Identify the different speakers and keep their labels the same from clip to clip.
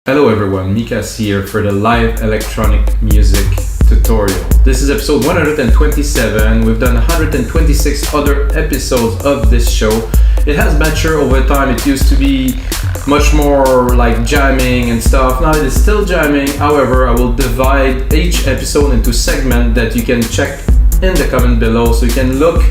Speaker 1: Hello everyone, Mikas here for the live electronic music tutorial. This is episode 127. We've done 126 other episodes of this show. It has matured over time. It used to be much more like jamming and stuff. Now it is still jamming. However, I will divide each episode into segments that you can check in the comment below, so you can look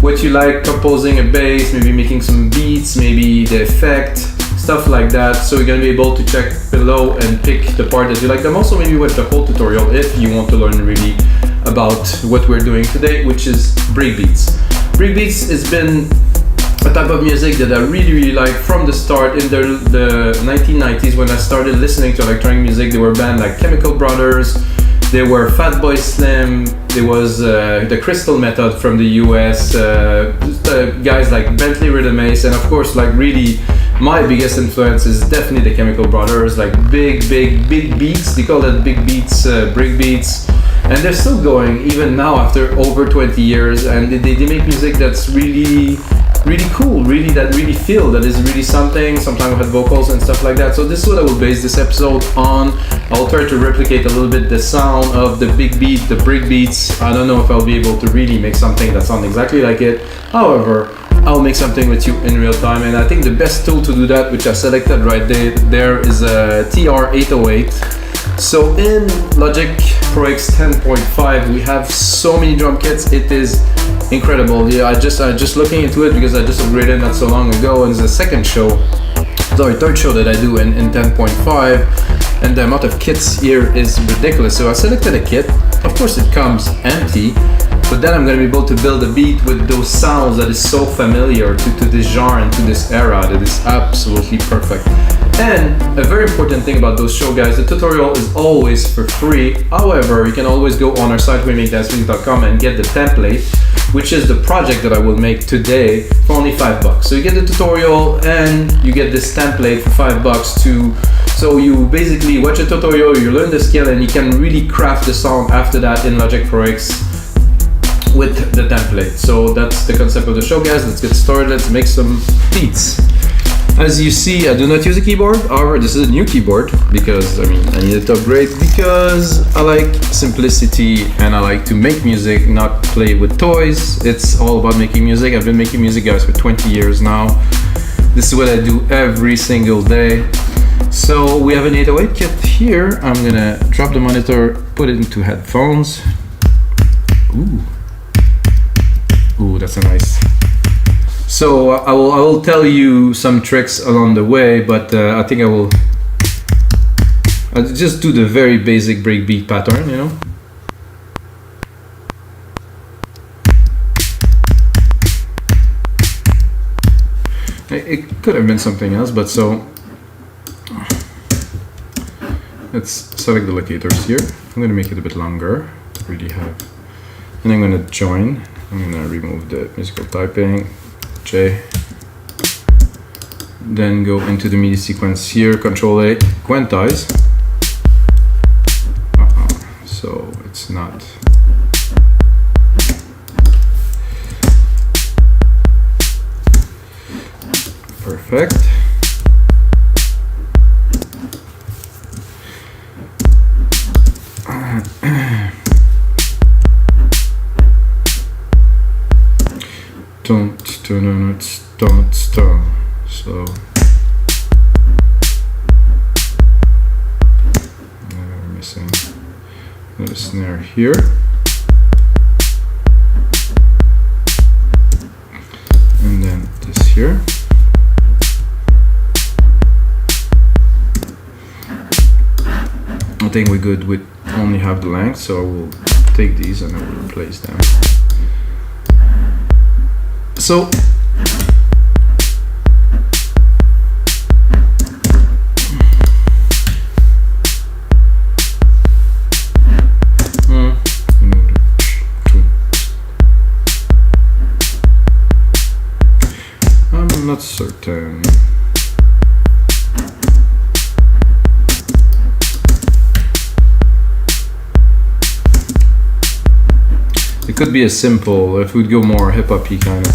Speaker 1: what you like, composing a bass, maybe making some beats, maybe the effect, stuff like that. So you're gonna be able to check below and pick the part that you like. I'm also maybe watch the whole tutorial if you want to learn really about what we're doing today, which is breakbeats. Breakbeats has been a type of music that I really like from the start. In the 1990s, when I started listening to electronic music, there were bands like Chemical Brothers, there were Fatboy Slim, there was the Crystal Method from the US, guys like Bentley Rhythm Ace, and of course, like really my biggest influence is definitely the Chemical Brothers, like big beats. They call it big beats, breakbeats, and they're still going even now after over 20 years, and they make music that's really cool, that really feel that is really something. Sometimes with vocals and stuff like that. So this is what I will base this episode on. I'll try to replicate a little bit the sound of the big beat, the breakbeats. I don't know if I'll be able to really make something that sounds exactly like it. However, I'll make something with you in real time, and I think the best tool to do that, which I selected right there is a TR-808. So in Logic Pro X 10.5 we have so many drum kits. It is incredible. Yeah, I just looking into it because I just upgraded not so long ago, and it's the third show that I do in 10.5, and the amount of kits here is ridiculous. So I selected a kit. Of course it comes empty, but then I'm going to be able to build a beat with those sounds that is so familiar to this genre and to this era that is absolutely perfect. And a very important thing about those show guys, the tutorial is always for free. However, you can always go on our site wemakedancemusic.com and get the template, which is the project that I will make today, for only $5. So you get the tutorial and you get this template for $5 too. So you basically watch a tutorial, you learn the skill, and you can really craft the sound after that in Logic Pro X with the template. So that's the concept of the show guys. Let's get started, let's make some beats. As you see, I do not use a keyboard. However, this is a new keyboard because I needed to upgrade because I like simplicity and I like to make music, not play with toys. It's all about making music. I've been making music guys for 20 years now. This is what I do every single day. So we have an 808 kit here. I'm gonna drop the monitor, put it into headphones. Ooh, that's a nice. So I will tell you some tricks along the way, but I think I'll just do the very basic breakbeat pattern, you know. It could have been something else, but so let's select the locators here. I'm going to make it a bit longer to really have, and I'm going to join. I'm going to remove the musical typing. J, then go into the MIDI sequence here, Control A, quantize. So it's not. Perfect. Don't stop. So we're missing another snare here, and then this here. I think we're good with only half the length, so I will take these and I will replace them. So I'm not certain. It could be a simple, if we'd go more hip-hop-y kind of.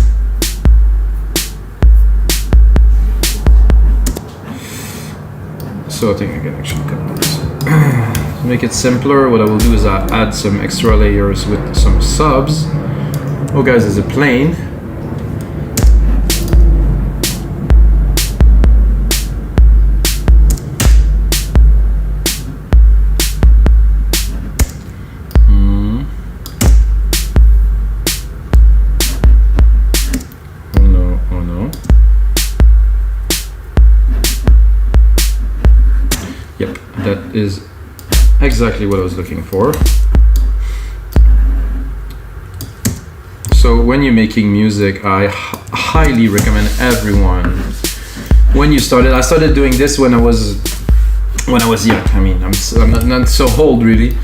Speaker 1: So I think I can actually cut this. To make it simpler, what I will do is I add some extra layers with some subs. Oh guys, there's a plane. That is exactly what I was looking for. So when you're making music, I highly recommend everyone, when you started, I started doing this when I was young. I mean, I'm not so old really.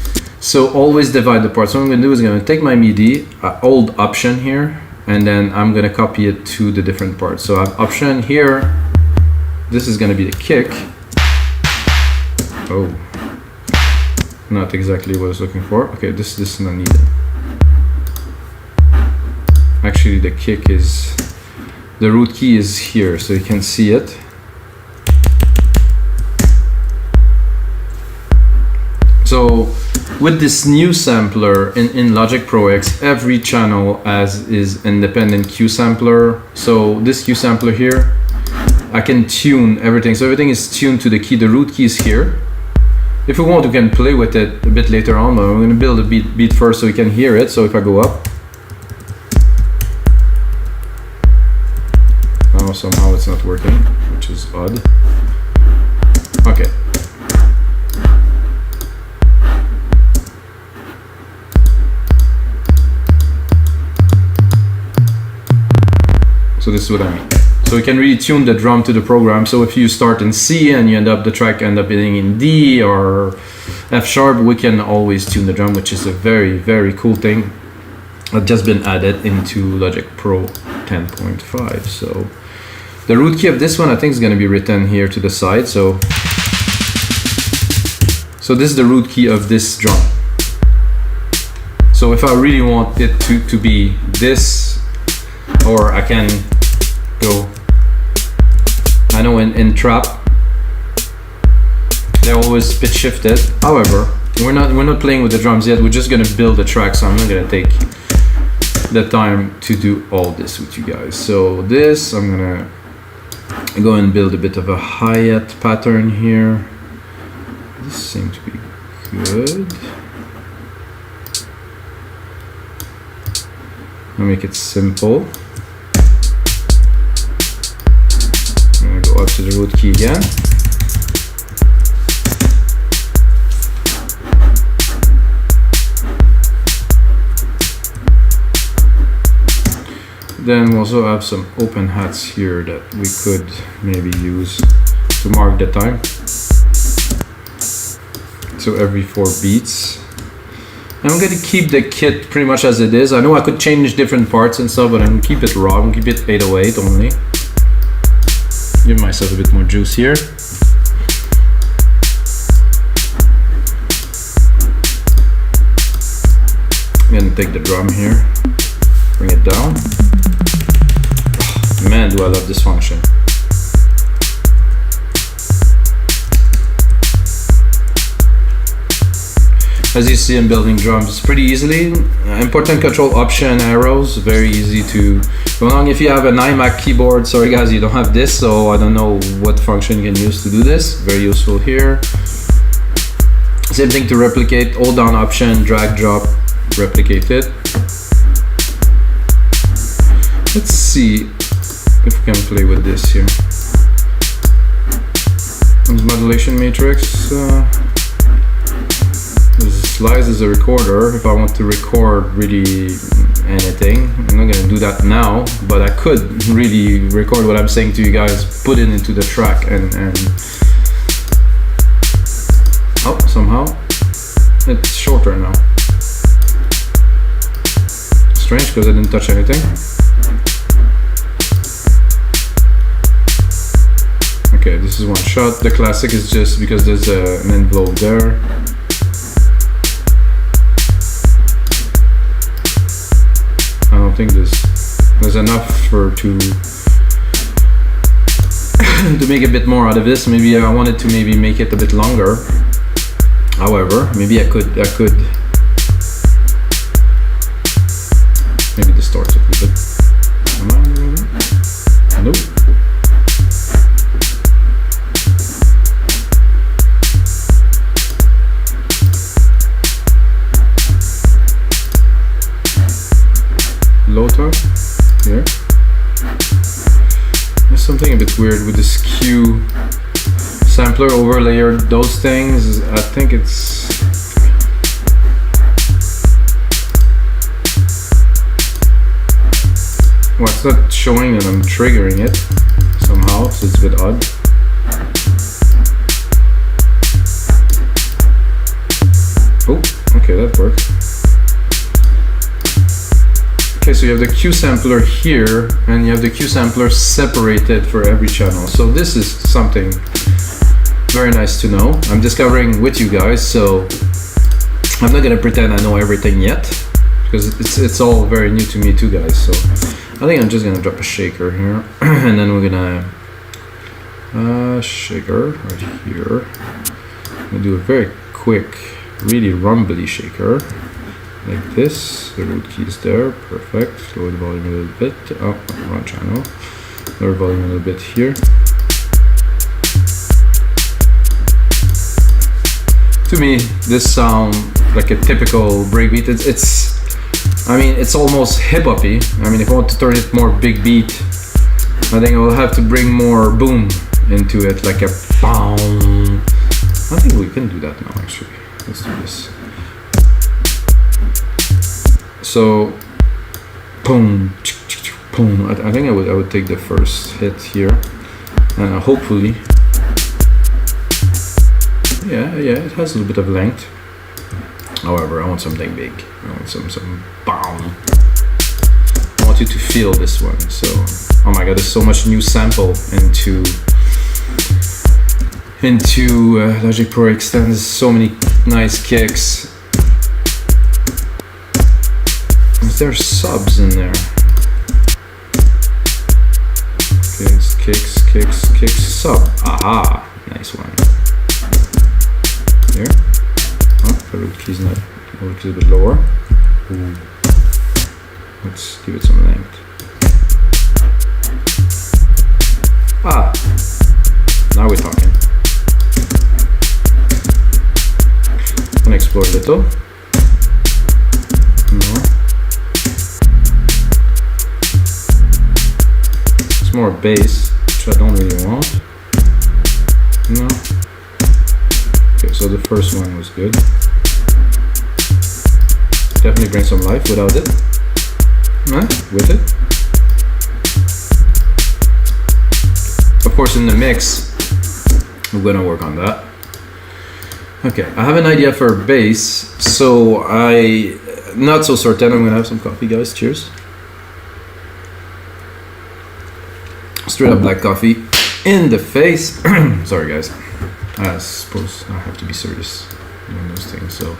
Speaker 1: So always divide the parts. So what I'm gonna do is I'm gonna take my MIDI, old option here, and then I'm gonna copy it to the different parts. So I have option here. This is gonna be the kick. Oh, not exactly what I was looking for. Okay, this is not needed. Actually, the kick is, the root key is here, so you can see it. So with this new sampler in Logic Pro X, every channel is independent Q sampler. So this Q sampler here, I can tune everything. So everything is tuned to the key. The root key is here. If we want, we can play with it a bit later on, but I'm going to build a beat first so you can hear it. So if I go up, now somehow it's not working, which is odd. Okay. So this is what I mean. So you can really tune the drum to the program. So if you start in C and the track end up being in D or F sharp, we can always tune the drum, which is a very, very cool thing. That's just been added into Logic Pro 10.5. So the root key of this one, I think, is going to be written here to the side. So this is the root key of this drum. So if I really want it to be this, or I can go, I know in trap they're always pitch shifted. However, we're not playing with the drums yet. We're just gonna build a track, so I'm not gonna take the time to do all this with you guys. So this, I'm gonna go and build a bit of a hi-hat pattern here. This seems to be good. I'll make it simple. I'm gonna go up to the root key again. Then we also have some open hats here that we could maybe use to mark the time. So every 4 beats. And I'm gonna keep the kit pretty much as it is. I know I could change different parts and stuff, but I'm gonna keep it raw. I'm gonna keep it 808 only. Give myself a bit more juice here. I'm gonna take the drum here, bring it down. Oh, man, do I love this function. As you see, I'm building drums pretty easily. Important control option arrows, very easy to go along. If you have an iMac keyboard, sorry guys, you don't have this, so I don't know what function you can use to do this. Very useful here. Same thing to replicate, hold down option, drag, drop, replicate it. Let's see if we can play with this here. Modulation matrix. Slides as a recorder. If I want to record really anything, I'm not gonna do that now, but I could really record what I'm saying to you guys, put it into the track, and oh, somehow it's shorter now. Strange, because I didn't touch anything. Okay, this is one shot. The classic is just because there's an envelope there. I don't think there's enough to to make a bit more out of this. Maybe I wanted to maybe make it a bit longer. However, maybe I could maybe distort it a little bit. Come on. Nope. Low tone here. There's something a bit weird with this Q sampler overlayer. Those things, I think it's well, it's not showing that I'm triggering it somehow, so it's a bit odd. Oh, okay, that works. Okay, so you have the Q sampler here, and you have the Q sampler separated for every channel. So this is something very nice to know. I'm discovering with you guys, so I'm not gonna pretend I know everything yet, because it's all very new to me too, guys. So I think I'm just gonna drop a shaker here, and then we're gonna shaker right here. I'm gonna do a very quick, really rumbly shaker. Like this, the root key is there, perfect. Lower the volume a little bit. Oh, wrong channel. Lower volume a little bit here. To me, this sounds like a typical breakbeat. I mean, it's almost hip-hoppy. I mean, if I want to turn it more big beat, I think I will have to bring more boom into it, like a boom. I think we can do that now, actually. Let's do this. So, boom, boom. I think I would take the first hit here, and hopefully, yeah, it has a little bit of length. However, I want something big. I want some boom. I want you to feel this one. So, oh my God, there's so much new sample into Logic Pro Extends. So many nice kicks. There's subs in there. Kicks, sub. Aha, nice one. Here. Oh, the root key's not. The root key's a bit lower. Ooh. Let's give it some length. Ah, now we're talking. I'm gonna explore a little. No. More bass, which I don't really want. No. Okay, so the first one was good. Definitely bring some life without it. With it. Of course, in the mix, we're gonna work on that. Okay, I have an idea for bass, so not so certain. I'm gonna have some coffee, guys. Cheers. Straight up black coffee in the face. Sorry, guys. I suppose I have to be serious doing those things. So,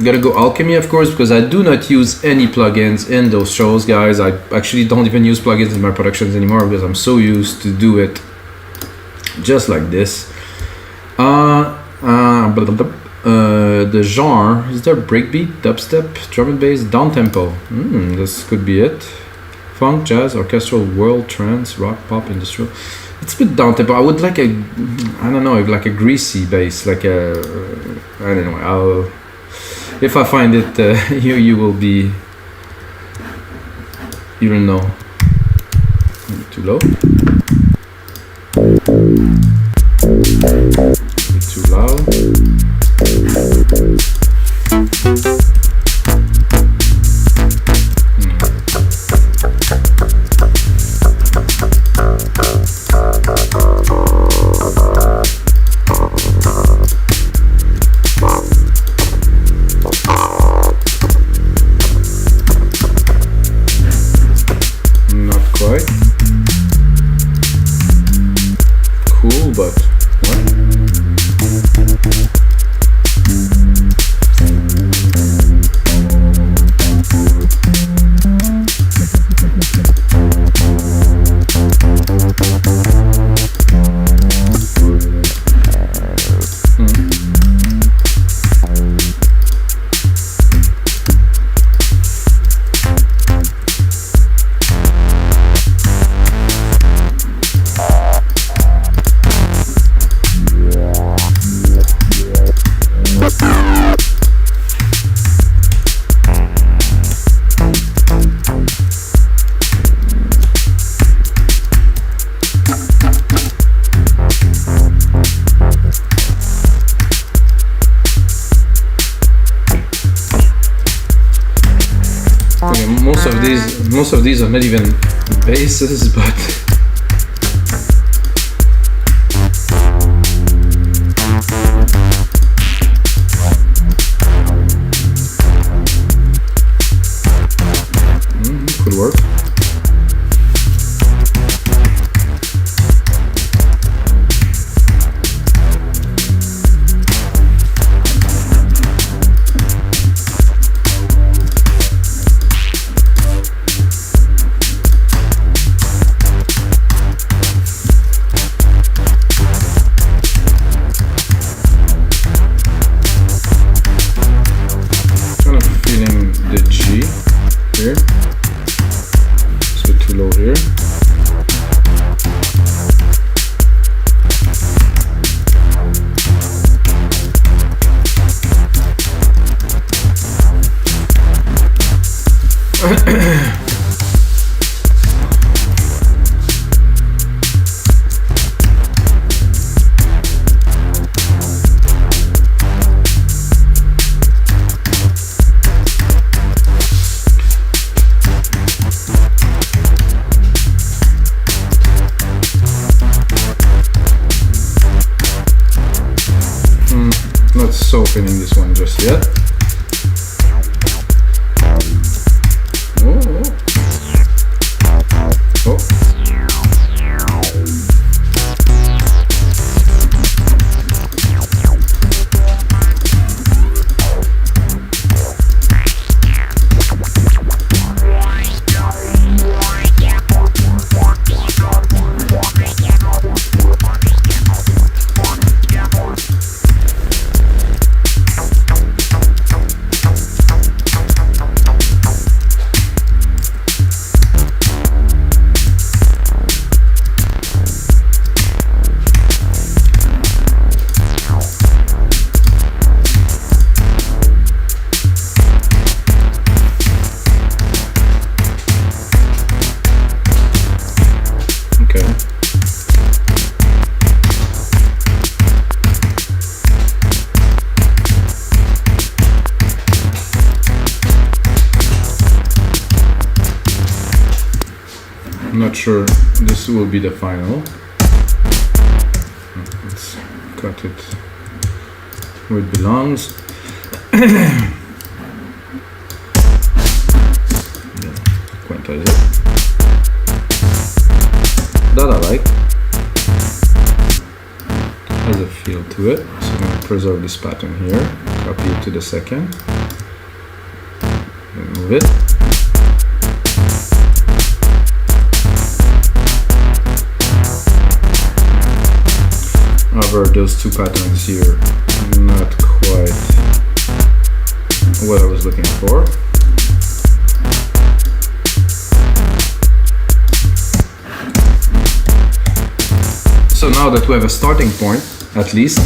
Speaker 1: gotta go Alchemy, of course, because I do not use any plugins in those shows, guys. I actually don't even use plugins in my productions anymore because I'm so used to do it just like this. The genre is there breakbeat, dubstep, drum and bass, down tempo. This could be it. Funk, jazz, orchestral, world, trance, rock, pop, industrial. It's a bit down tempo. I would like like a greasy bass, like a, I don't know. If I find it, you will be, you don't know. Too low. Too loud. most of these are not even basses, but could work. Not opening this one just yet. I'm not sure this will be the final. Let's cut it where it belongs. Quantize it. That I like. Has a feel to it. So I'm going to preserve this pattern here. Copy it to the second. Move it. However, those two patterns here are not quite what I was looking for. So now that we have a starting point, at least,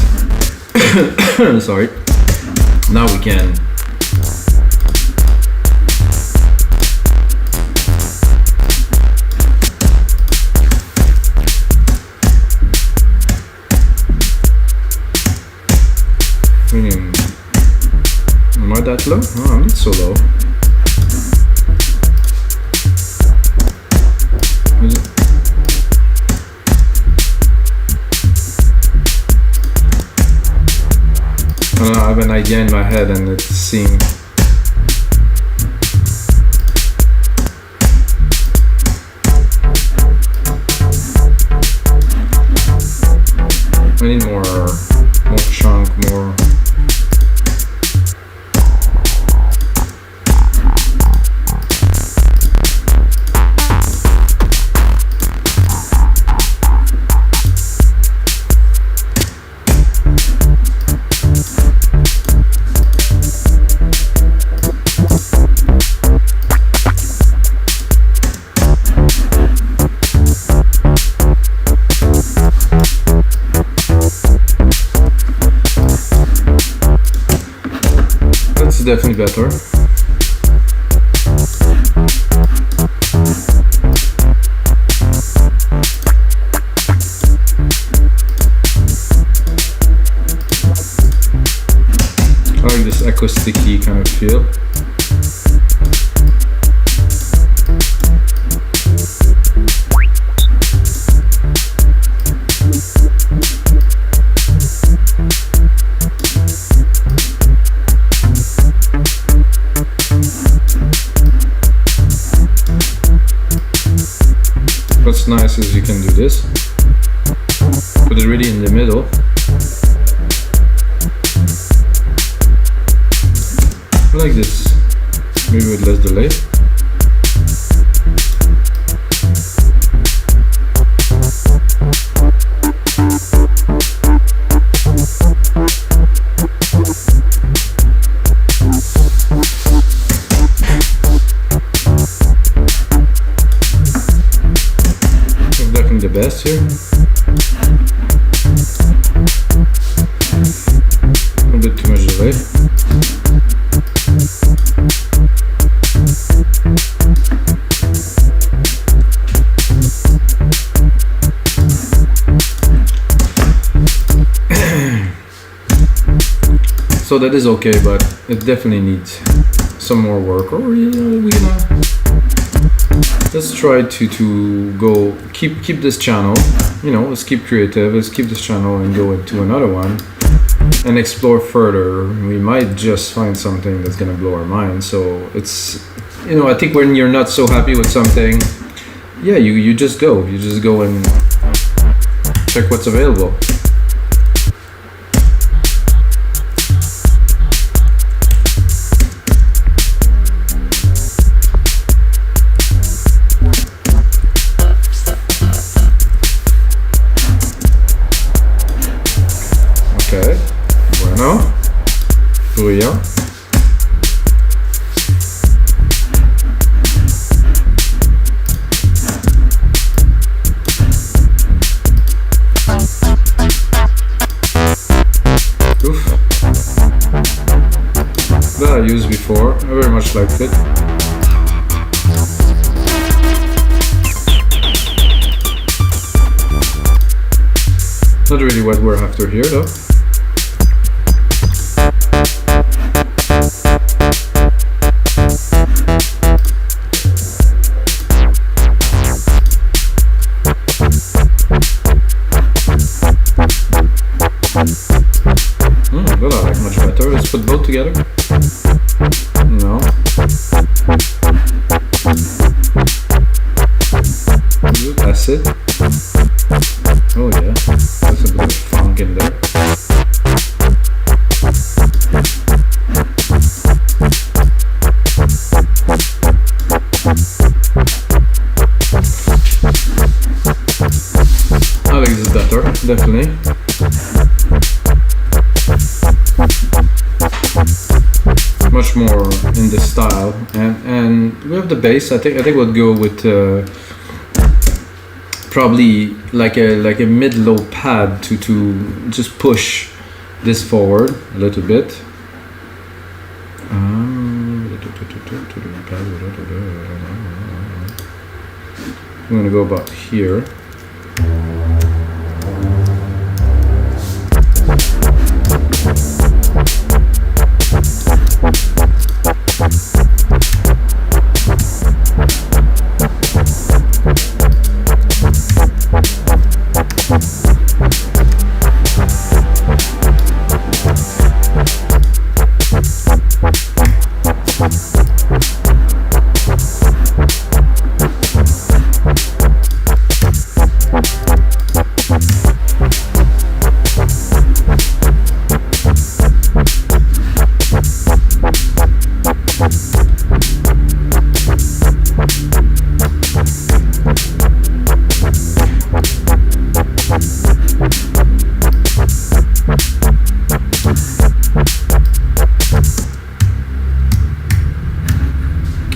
Speaker 1: sorry, now we can am I that low? Oh, I'm not so low. Is it? I don't know, I have an idea in my head and it seems I need more chunk, more. Definitely better. I like this acoustic-y kind of feel. can do this. Put it really in the middle. Like this. Maybe with less delay. The best here. A bit too much delay. So that is okay, but it definitely needs some more work. Or let's try to go keep this channel, let's keep creative, let's keep this channel and go into another one and explore further. We might just find something that's gonna blow our mind. So it's, I think when you're not so happy with something, yeah, you just go and check what's available. Okay, bueno, brilliant. Oof. That I used before, I very much liked it. Not really what we're after here though. That I like much better. Let's put both together. No. Good. That's it. Oh yeah, that's a bit of funk in there. I like this better, definitely. Much more in this style, and we have the bass. I think we'll go with probably like a mid-low pad to just push this forward a little bit. I'm gonna go about here.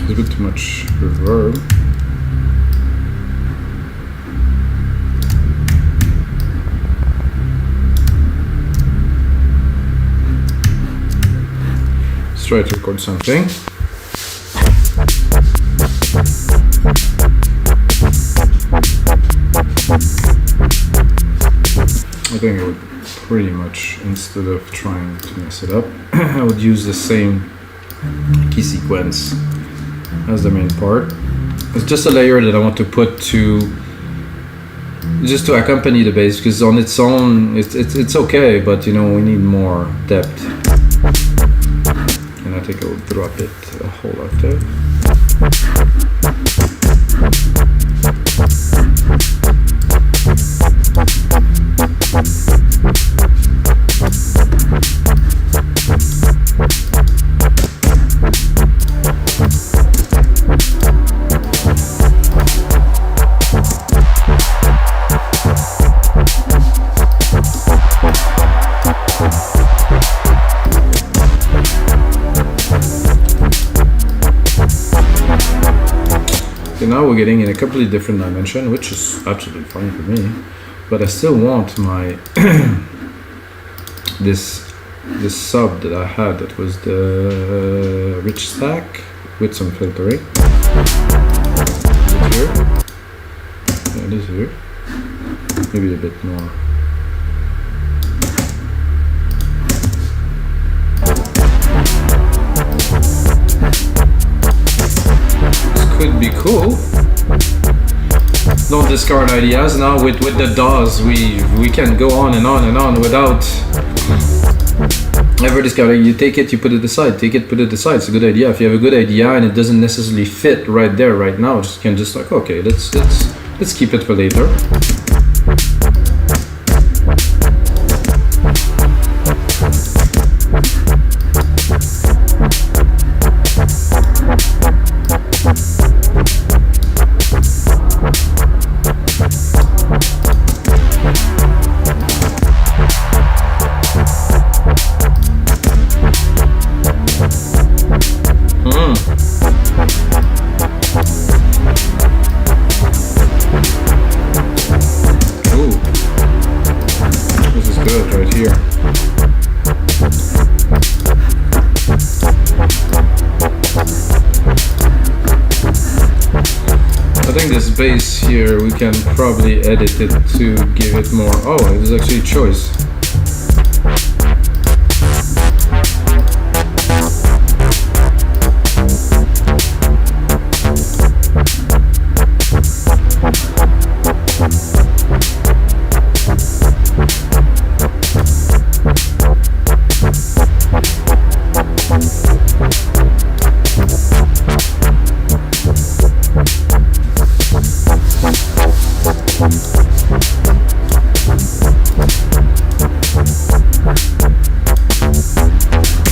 Speaker 1: A bit too much reverb. Let's try to record something. I think I would pretty much, instead of trying to mess it up, I would use the same key sequence as the main part. It's just a layer that I want to put just to accompany the bass, because on its own it's okay, but we need more depth. And I think I will drop it a whole octave. now we're getting in a completely different dimension, which is absolutely fine for me. But I still want my this sub that I had, that was the rich stack with some filtering. Is it here? Yeah, it is here. Maybe a bit more. This could be cool. Don't discard ideas. Now with the DAWs, we can go on and on and on without ever discarding. You take it, you put it aside. Take it, put it aside. It's a good idea. If you have a good idea and it doesn't necessarily fit right there, right now, you can just like, okay, let's keep it for later. Bass here, we can probably edit it to give it more. Oh, it was actually a choice.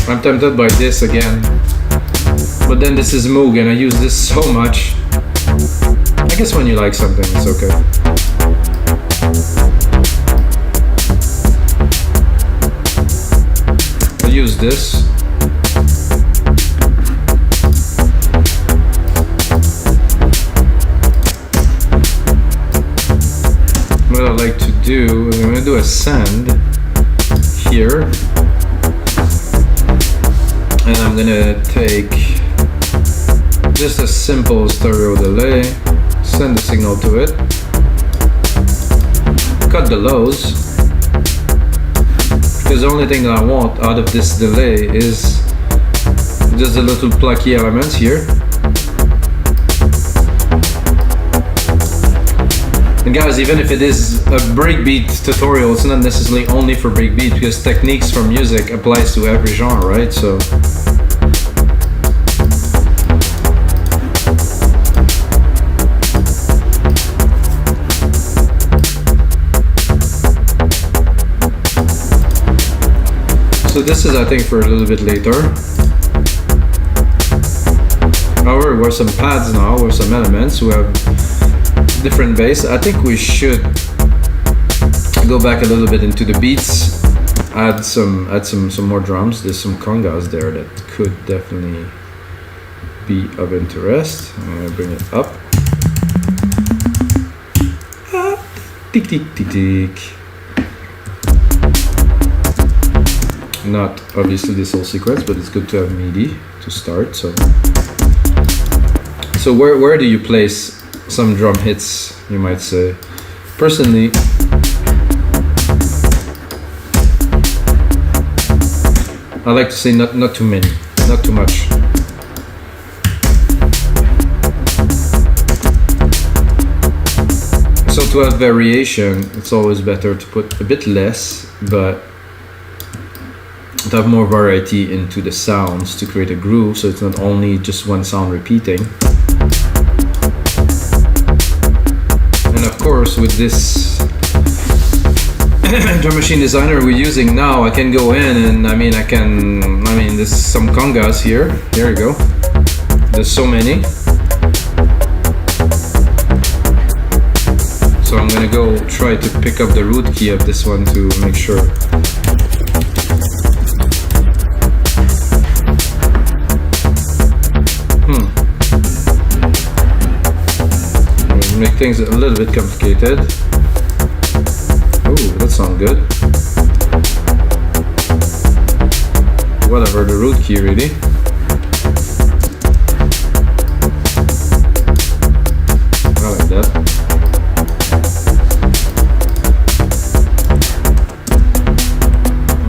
Speaker 1: I'm tempted by this again, but then this is Moog and I use this so much. I guess when you like something, it's okay. I'll use this. What I like to do, I'm going to do a send here. And I'm gonna take just a simple stereo delay, send the signal to it, cut the lows, because the only thing that I want out of this delay is just the little plucky elements here. And guys, even if it is a breakbeat tutorial, it's not necessarily only for breakbeat, because techniques for music applies to every genre, right? So this is, I think, for a little bit later. However, we're some pads now, or some elements who have different bass. I think we should go back a little bit into the beats, add some more drums. There's some congas there that could definitely be of interest. I'm gonna bring it up. Tick tick tick tick. Not obviously this whole sequence, but it's good to have MIDI to start. So where do you place some drum hits, you might say? Personally, I like to say not too many, not too much. So to have variation, it's always better to put a bit less, but to have more variety into the sounds to create a groove, so it's not only just one sound repeating. And of course, with this drum machine designer we're using now, I can go in and there's some congas here. There you go. There's so many. So I'm gonna go try to pick up the root key of this one to make sure. things a little bit complicated. Oh, that sounds good. Whatever, the root key really. I like that.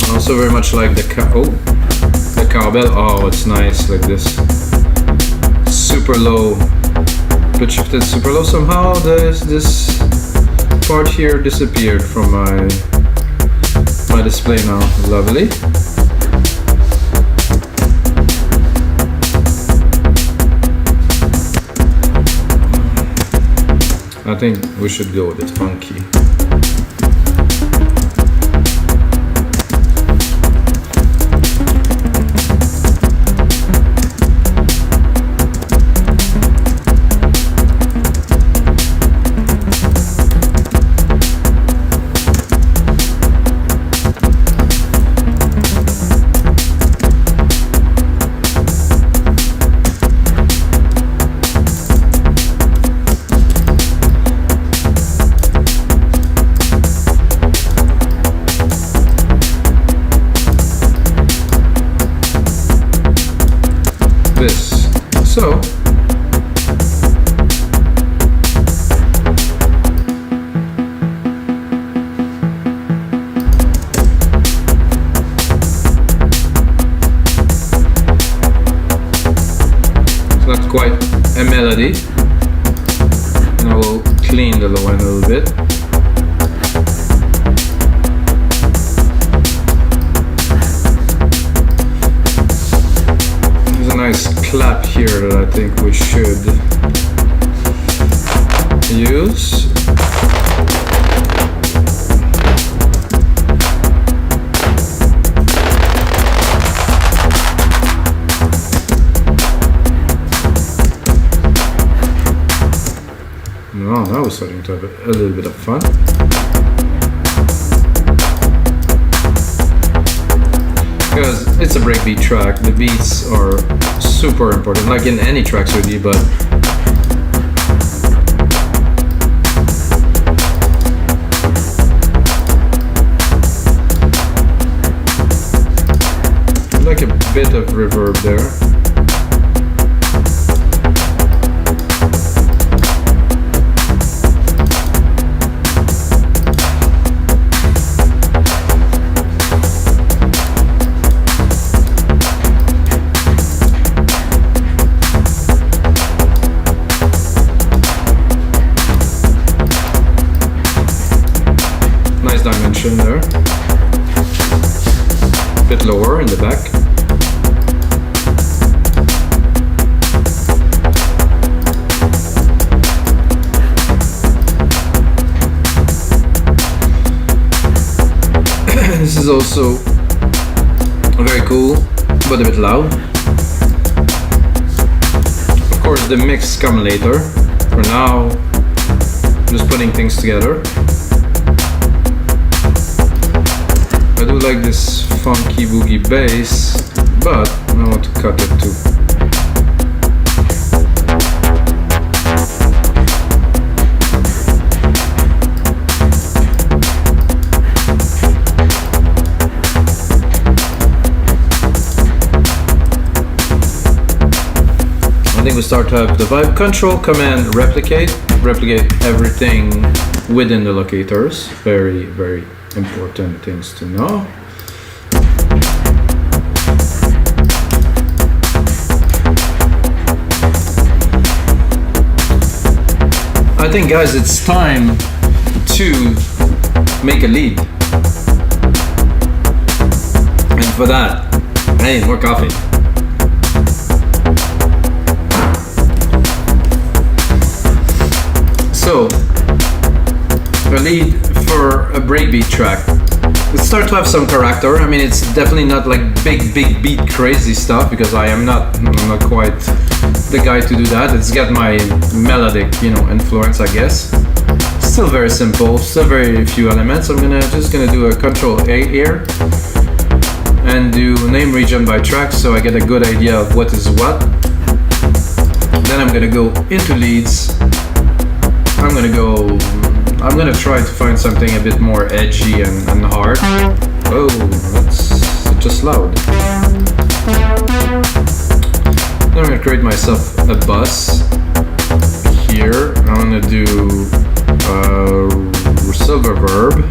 Speaker 1: I also very much like the cowbell. Oh, it's nice like this. Super low, pitch shifted super low. Somehow this part here disappeared from my display now. Lovely. I think we should go with it funky. So not quite a melody, and I will clean the low end a little bit. Nice clap here that I think we should use. Oh, now we're starting to have a little bit of fun. Because it's a breakbeat track, the beats are super important, like in any tracks really, but like a bit of reverb there. Dimension there, a bit lower in the back. This is also very cool, but a bit loud. Of course, the mix comes later. For now, I'm just putting things together. I do like this funky boogie bass, but I want to cut it too. I think we start to have the vibe. Control, Command, replicate everything within the locators. Very, very important things to know. I think, guys, it's time to make a lead. And for that, hey, more coffee. So, a lead for a breakbeat track. It starts to have some character. I mean, it's definitely not like big beat crazy stuff, because I'm not quite the guy to do that. It's got my melodic, influence, I guess. Still very simple, still very few elements. I'm just gonna do a Control A here and do name region by track, so I get a good idea of what is what. Then I'm gonna go into leads I'm gonna try to find something a bit more edgy and hard. Oh, that's just loud. Then I'm gonna create myself a bus here. I'm gonna do silver verb,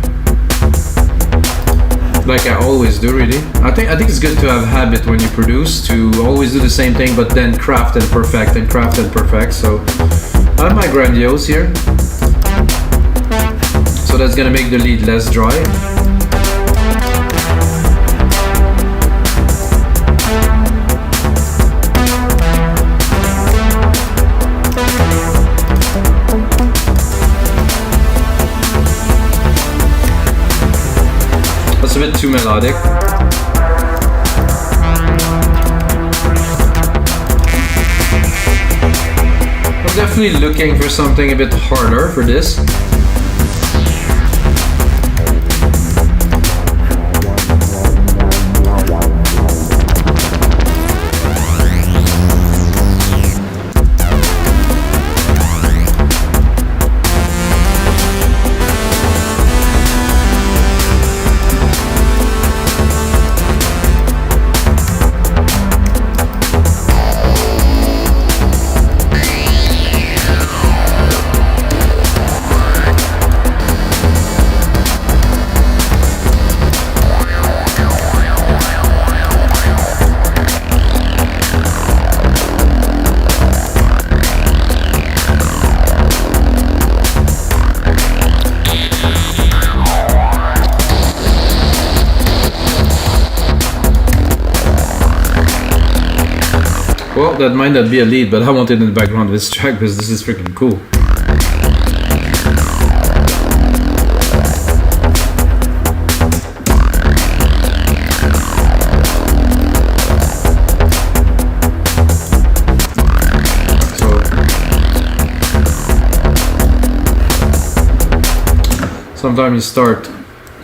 Speaker 1: like I always do. Really, I think it's good to have a habit when you produce to always do the same thing, but then craft and perfect and craft and perfect. So I have my grandiose here. So that's gonna make the lead less dry. That's a bit too melodic. I'm definitely looking for something a bit harder for this. Well, that might not be a lead, but I want it in the background of this track because this is freaking cool. So sometimes you start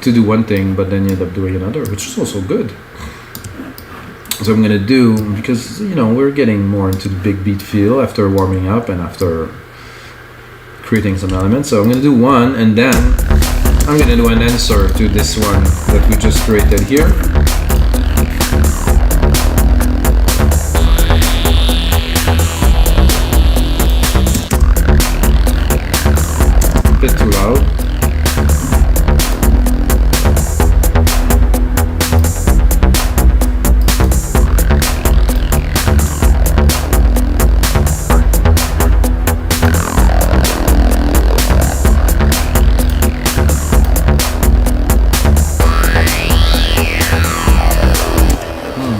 Speaker 1: to do one thing, but then you end up doing another, which is also good. So I'm gonna do, because we're getting more into the big beat feel after warming up and after creating some elements. So I'm gonna do one, and then I'm gonna do an answer to this one that we just created here. A bit too loud.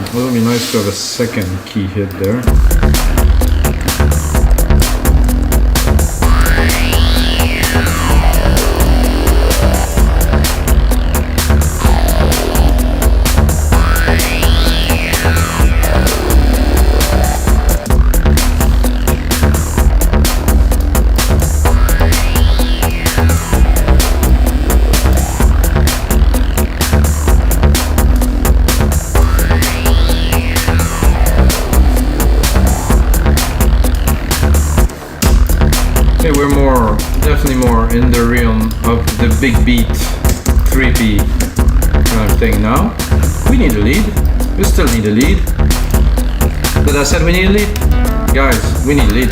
Speaker 1: It would be nice to have a second key hit there. We're definitely more in the realm of the big beat 3p kind of thing now. We need a lead. We still need a lead. Did I said we need a lead? Guys, we need a lead.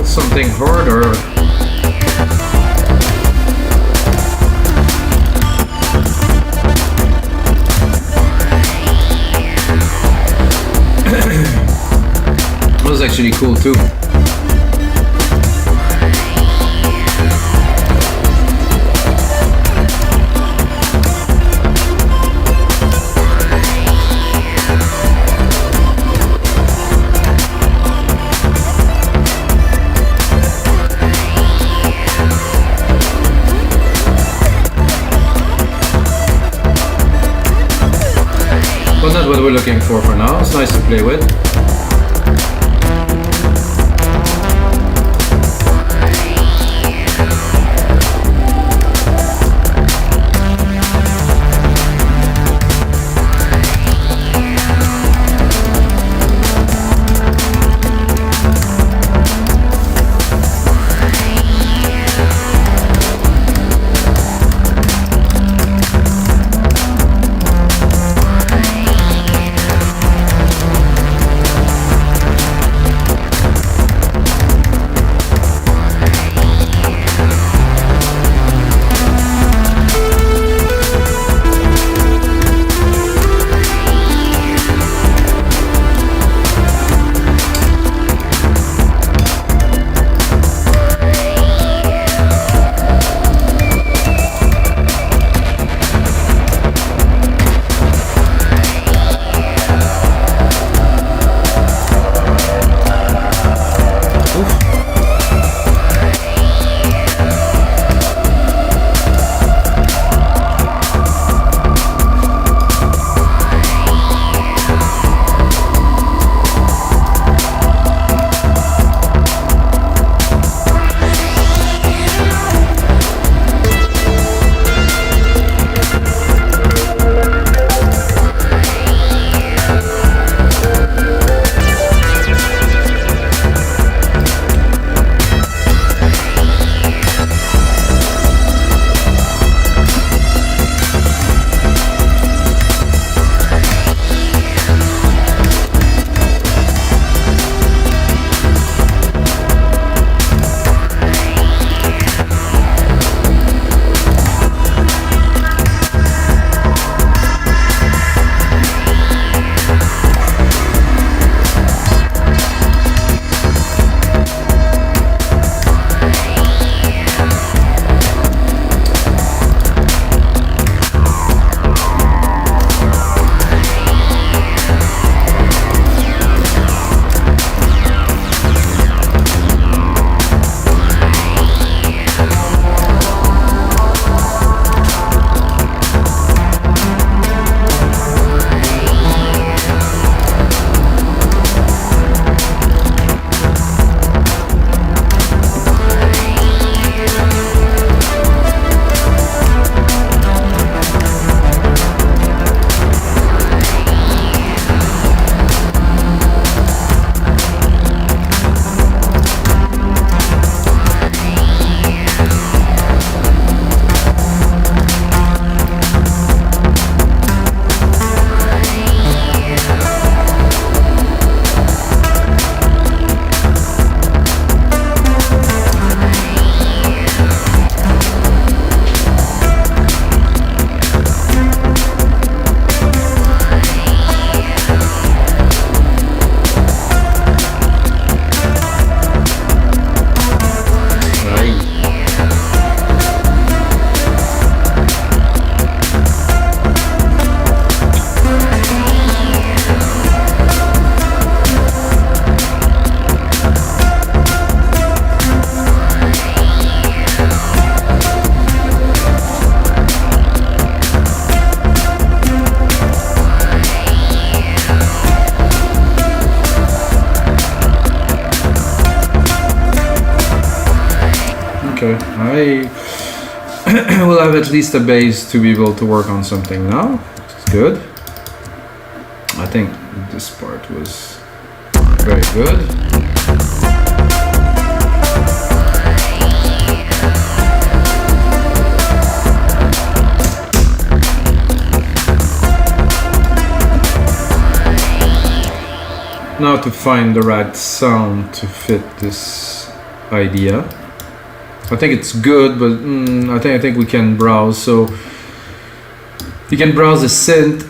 Speaker 1: Something harder. That was actually cool too. was not what we're looking for now. It's nice to play with. Okay, I will have at least a base to be able to work on something now. It's good. I think this part was very good. Now to find the right sound to fit this idea. I think it's good, but I think we can browse. So you can browse the synth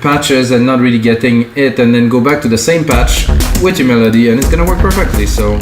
Speaker 1: patches and not really getting it, and then go back to the same patch with your melody, and it's gonna work perfectly. So.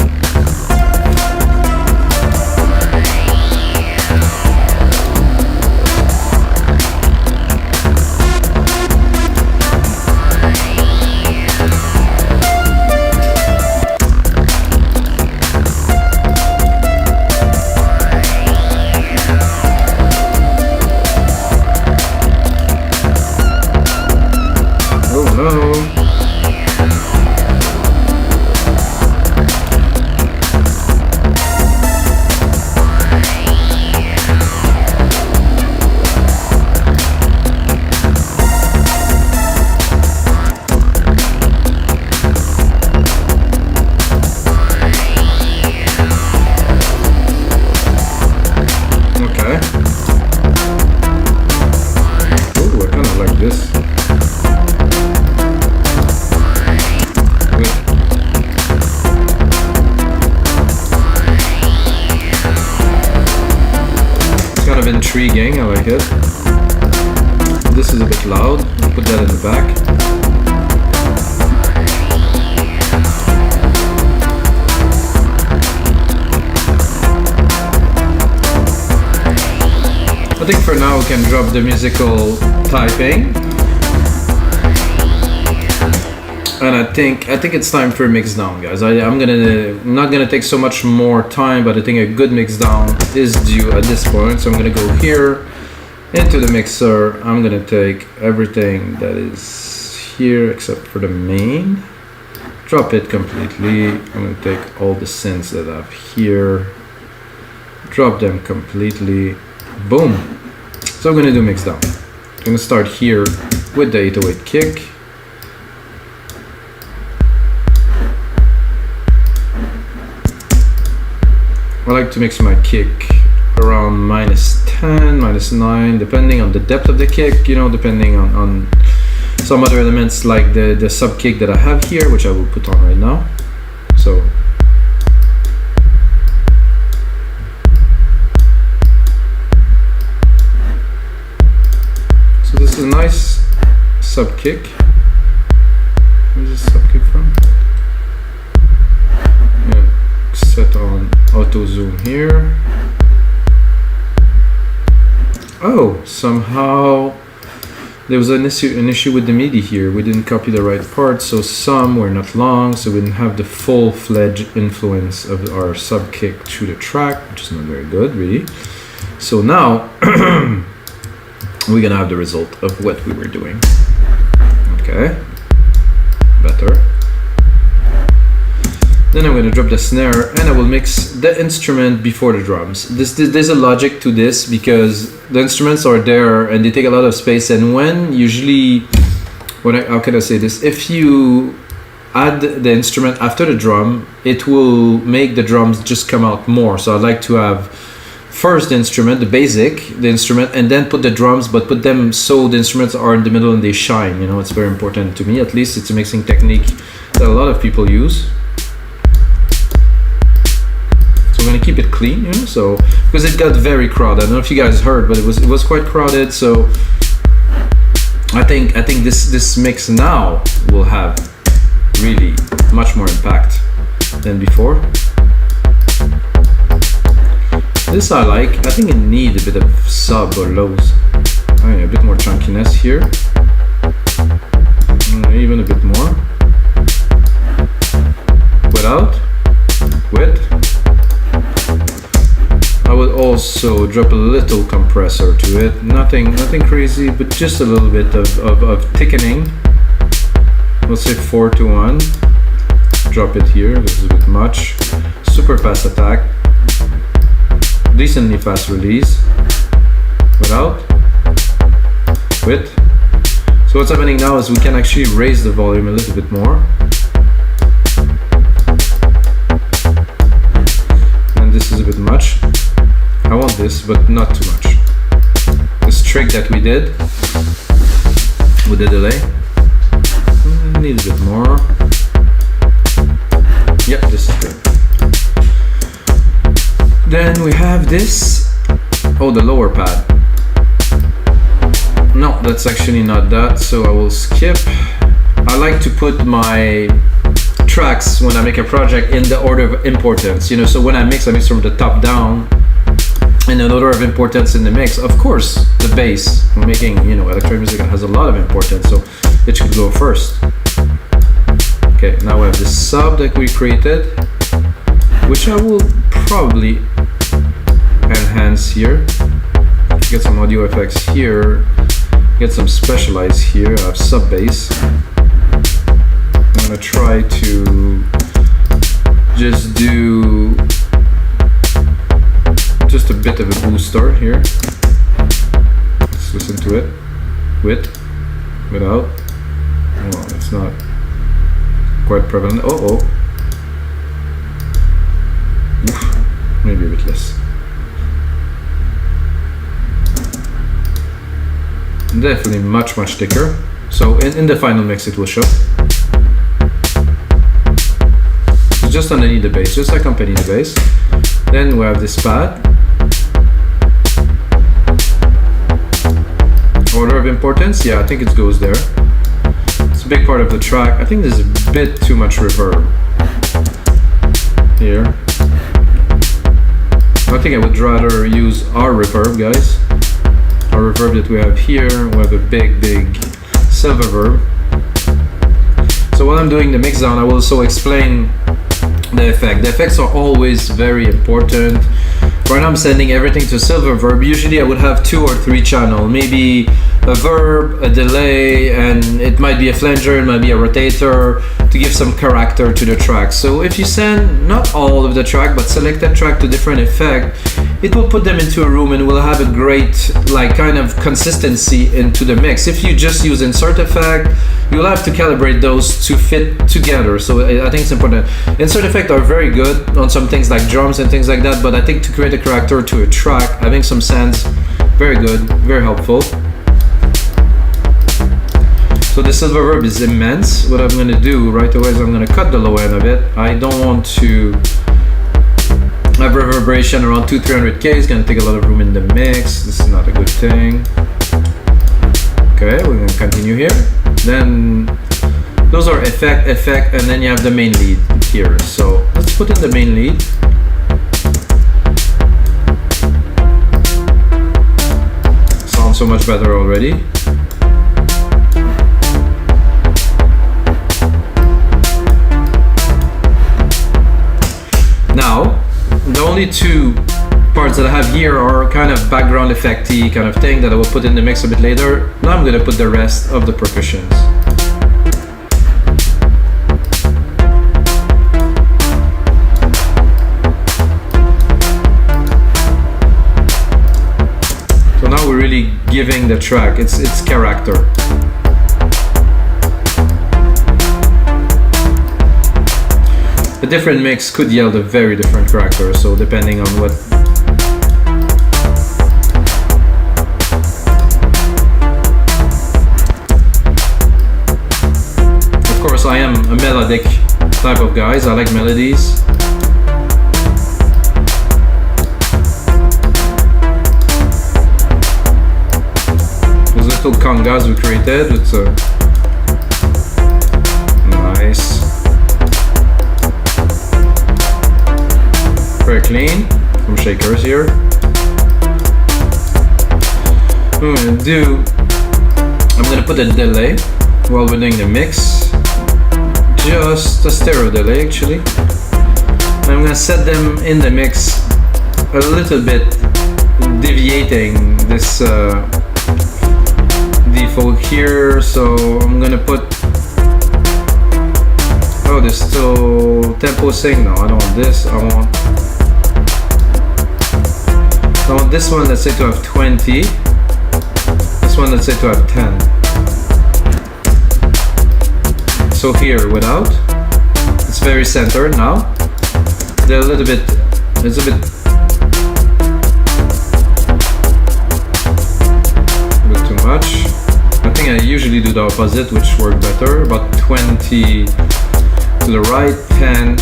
Speaker 1: Okay. Ooh, I kind of like this. Good. It's kind of intriguing, I like it. This is a bit loud, I'll put that in the back. I think for now we can drop the musical typing. And I think it's time for a mix down, guys. I'm not gonna take so much more time, but I think a good mix down is due at this point. So I'm gonna go here into the mixer. I'm gonna take everything that is here except for the main. Drop it completely. I'm gonna take all the synths that I have here. Drop them completely. Boom. So I'm gonna do mix down. I'm gonna start here with the 808 kick. I like to mix my kick around -10, -9, depending on the depth of the kick, you know, depending on some other elements like the sub kick that I have here, which I will put on right now. So this is a nice sub kick. Where's this sub kick from? Yeah, set on auto zoom here. Oh, somehow there was an issue with the MIDI here. We didn't copy the right part, so some were not long, so we didn't have the full-fledged influence of our sub kick through the track, which is not very good, really. So now we're gonna have the result of what we were doing. Okay, better. Then I'm going to drop the snare and I will mix the instrument before the drums. There's a logic to this because the instruments are there and they take a lot of space, and how can I say this? If you add the instrument after the drum, it will make the drums just come out more. So I like to have first the instrument, the instrument, and then put the drums, but put them so the instruments are in the middle and they shine. You know, it's very important to me. At least it's a mixing technique that a lot of people use. I'm gonna keep it clean, you know, so because it got very crowded. I don't know if you guys heard, but it was quite crowded. So I think this mix now will have really much more impact than before. This I like. I think it needs a bit of sub or lows. I mean, a bit more chunkiness here, even a bit more. Without, with. I would also drop a little compressor to it. Nothing crazy, but just a little bit of thickening. Let's say 4:1. Drop it here. This is a bit much. Super fast attack. Decently fast release. Without. With. So what's happening now is we can actually raise the volume a little bit more. And this is a bit much. I want this, but not too much. This trick that we did with the delay, need a bit more. Yep, this is good. Then we have this. Oh, the lower pad. No, that's actually not that, so I will skip. I like to put my tracks when I make a project in the order of importance, you know, so when I mix from the top down. In an order of importance in the mix, of course, the bass. We're making, you know, electronic music has a lot of importance, so it should go first. Okay, now we have this sub that we created, which I will probably enhance here. Get some audio effects here, get some specialize here. I have sub bass. I'm gonna try to just do just a bit of a booster here. Let's listen to it. With, without. Well, it's not quite prevalent. Oh. Oof. Maybe a bit less. definitely much thicker. So in the final mix it will show. So just underneath the bass, just accompany the bass. Then we have this pad. Order of importance, yeah, I think it goes there. It's a big part of the track. I think there's a bit too much reverb here. I think I would rather use our reverb, guys. Our reverb that we have here. We have a big silver verb. So while I'm doing the mixdown, I will also explain the effect. The effects are always very important. Right now I'm sending everything to silver verb. Usually I would have 2 or 3 channels, maybe a verb, a delay, and it might be a flanger, it might be a rotator to give some character to the track. So if you send not all of the track, but select that track to different effect, it will put them into a room and will have a great like kind of consistency into the mix. If you just use insert effect, you'll have to calibrate those to fit together. So I think it's important. Insert effects are very good on some things like drums and things like that, but I think to create a character to a track, having some sends, very good, very helpful. So the silver verb is immense. What I'm going to do right away is I'm going to cut the low end of it. I don't want to have reverberation around 200-300k. It's going to take a lot of room in the mix. This is not a good thing. Okay, we're going to continue here. Then those are effect, and then you have the main lead here. So let's put in the main lead. Sounds so much better already. Now, the only 2 parts that I have here are kind of background effecty kind of thing that I will put in the mix a bit later. Now I'm going to put the rest of the percussions. So now we're really giving the track its character. A different mix could yield a very different character, so depending on what. Of course, I am a melodic type of guys. I like melodies. Those little congas we created, it's nice. Very clean, some shakers here. What I'm gonna put a delay while we're doing the mix. Just a stereo delay actually. I'm gonna set them in the mix a little bit, deviating this default here. So I'm gonna put, oh, there's still tempo sync. No, I don't want this. I want this one, let's say to have 20. This one, let's say to have 10. So here without, it's very centered now. They're a little bit, it's a bit too much. I think I usually do the opposite, which works better. About 20 to the right, 10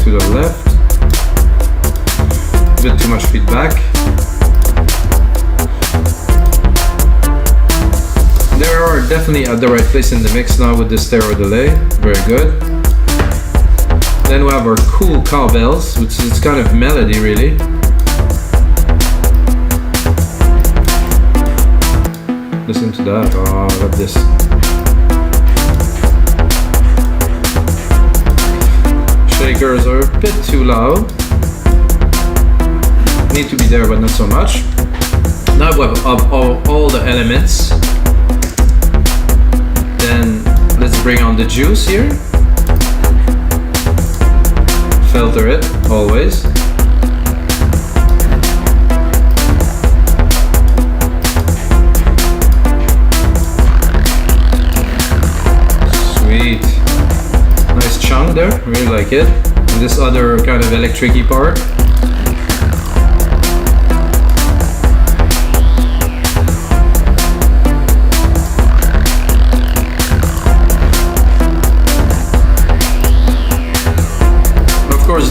Speaker 1: to the left. A bit too much feedback. They are definitely at the right place in the mix now with the stereo delay. Very good. Then we have our cool cowbells, which is kind of melody really. Listen to that. Oh, I love this. Shakers are a bit too loud. Need to be there, but not so much. Now we have all the elements. Then let's bring on the juice here. Filter it, always. Sweet. Nice chunk there, really like it. And this other kind of electric-y part.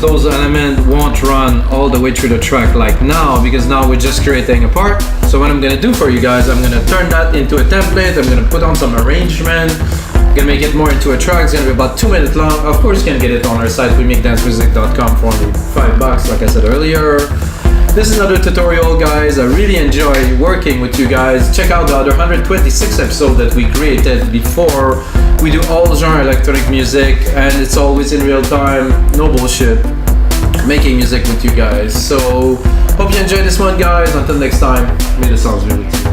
Speaker 1: course those elements won't run all the way through the track like now, because now we're just creating a part. So what I'm gonna do for you guys, I'm gonna turn that into a template. I'm gonna put on some arrangement, gonna make it more into a track. It's gonna be about 2 minutes long. Of course you can get it on our site, wemixdancemusic.com, for only $5, like I said earlier. This is another tutorial, guys. I really enjoy working with you guys. Check out the other 126 episodes that we created before. We do all genre electronic music, and it's always in real time, no bullshit, making music with you guys. So hope you enjoyed this one, guys. Until next time, may the sounds be with you.